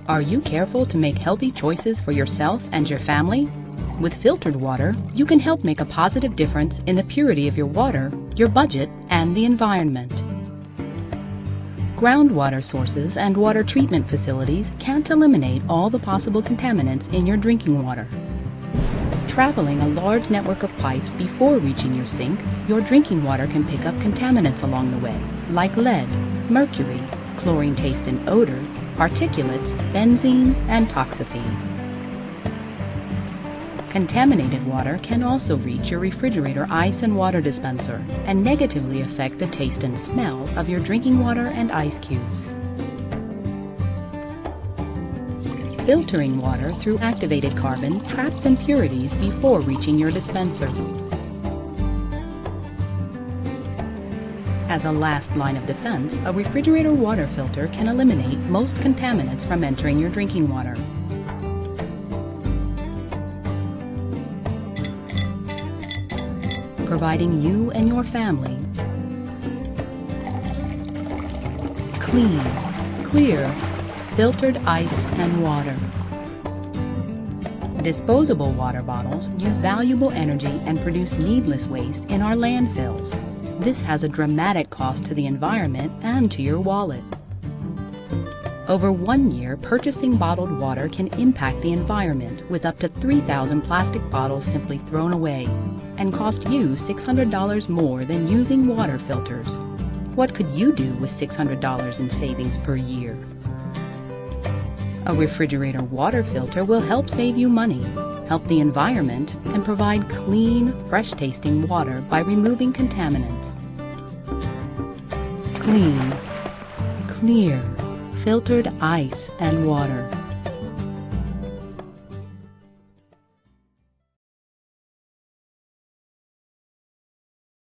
Are you careful to make healthy choices for yourself and your family? With filtered water, you can help make a positive difference in the purity of your water, your budget, and the environment. Groundwater sources and water treatment facilities can't eliminate all the possible contaminants in your drinking water. Traveling a large network of pipes before reaching your sink, your drinking water can pick up contaminants along the way, like lead, mercury, chlorine taste and odor, particulates, benzene, and toxaphene. Contaminated water can also reach your refrigerator ice and water dispenser and negatively affect the taste and smell of your drinking water and ice cubes. Filtering water through activated carbon traps impurities before reaching your dispenser. As a last line of defense, a refrigerator water filter can eliminate most contaminants from entering your drinking water. Providing you and your family clean, clear, filtered ice and water. Disposable water bottles use valuable energy and produce needless waste in our landfills. This has a dramatic cost to the environment and to your wallet. Over 1 year, purchasing bottled water can impact the environment with up to 3,000 plastic bottles simply thrown away and cost you $600 more than using water filters. What could you do with $600 in savings per year? A refrigerator water filter will help save you money, help the environment, and provide clean, fresh-tasting water by removing contaminants. Clean, clear, filtered ice and water.